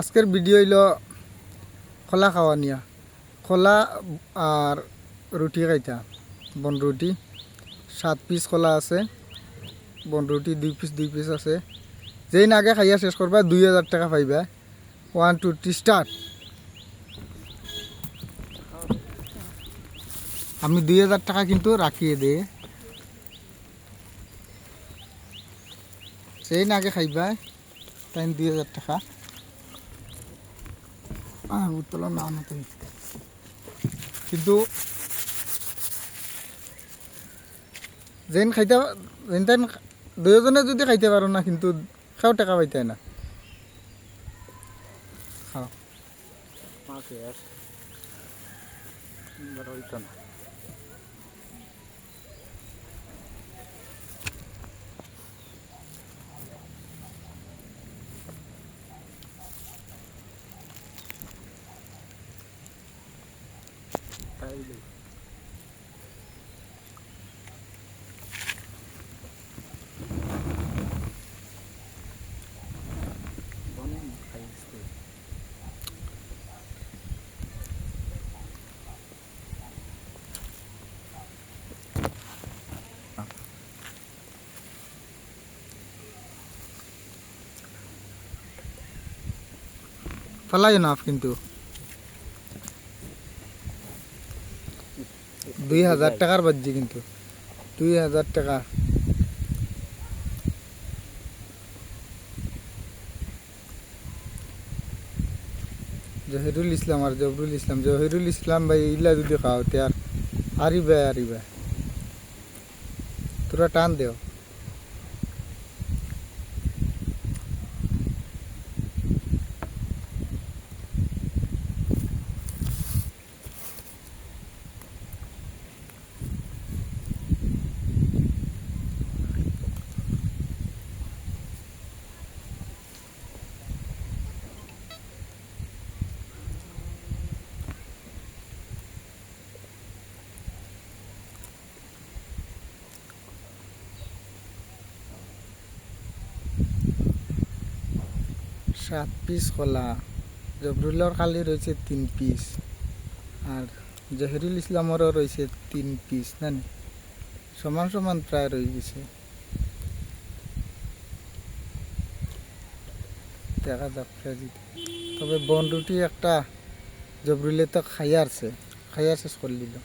আজকের ভিডিও হইলো খোলা খাওয়া নিয়া খোলা আর রুটি খাইতা বন রুটি 7 পিস খোলা আছে বন রুটি 2 পিস আছে যেই আগে খাইয়া শেষ করবা 2000 টাকা পাইবা 1 2 3 স্টার্ট আমি 2000 টাকা কিন্তু রাখিয়ে দে যেই আগে খাইবা তাই 2000 টাকা উত্তোলন না না কিন্তু যেন খাইতে যেন তাই দুজনে যদি খাইতে পারো না কিন্তু খাও টাকা পাইতে না খাও ফেলাই না কিন্তু 2000 টাকার বাজ্যে কিন্তু 2000 টাকা জহিরুল ইসলাম আর জবরুল ইসলাম জহিরুল ইসলাম ভাই ইলা যদি খাও তে আর আরিবা তোরা টান দেও সাত পিস কলা জবরুল্লার খালি রয়েছে 3 পিস আর জহিরুল ইসলামেরও রয়েছে 3 পিস না সমান সমান প্রায় রয়ে গেছে দেখা যাক তবে বন রুটি একটা জবরুলে তো খাইয়া শেষ করে দিল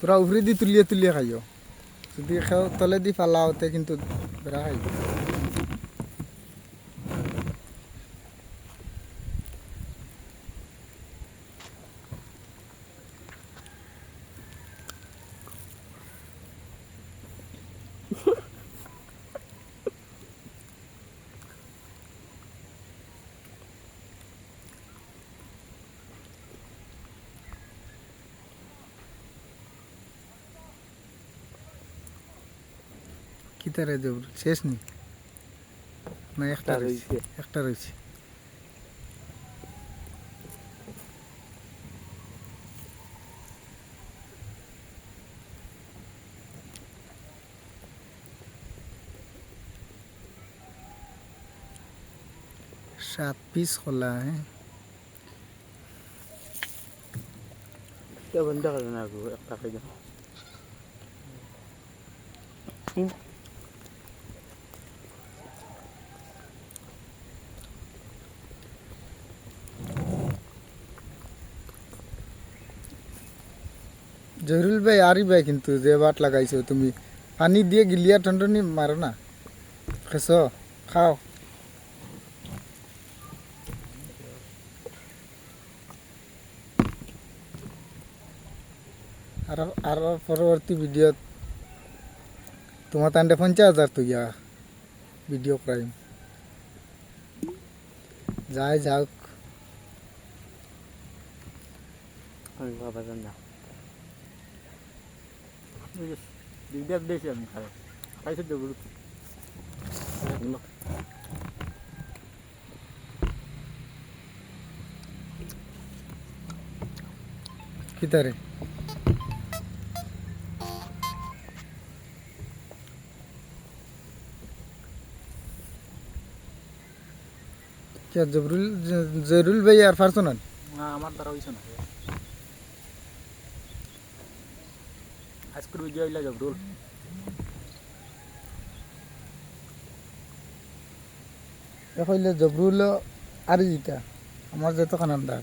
তোরা উফরে দি তুলিয়ে খাইও যদি খাও তলে দি ফালাওতে কিন্তু বেড়া খাইব কি তারে দেব শেষ নি না একটা রয়েছে सात पीस खोला है क्या बंदा करना है वो एक पैकेज জহিরুল ভাই ভাই কিন্তু যে বাট লাগাইছো তুমি পানি দিয়ে গিলিয়া ঠন্ডনি মারো না খেছো খাও আর পরবর্তী ভিডিও তোমার তান্ডে 50,000 তো ইয়া ভিডিও ক্রাইম যাক আমি বাবা জানা দিদি দেশে আমি খাই খাইছে তো কিতারে কে জরুল ভাই আর ফারসোনাল না আমার দ্বারা হইছে না আজকের ভিডিও হইলা জবরুল কইলে জবরুল আর জিতা আমার যত খানান্দার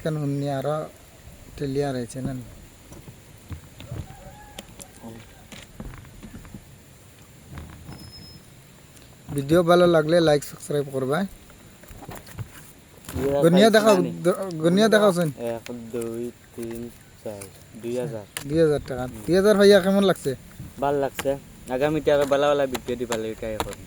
কেন উনি আরো টেলিয়া রয়েছে না ভিডিও ভালো লাগলে লাইক সাবস্ক্রাইব করবা গনিয়া দেখাও গনিয়া দেখাওছেন 1 2 3 4 2000 2000 টাকা 2000 ভাইয়া কেমন লাগছে ভাল লাগছে আগামীতে আরো ভালো ভালো ভিডিও দিবা লাগে ট্রাই করব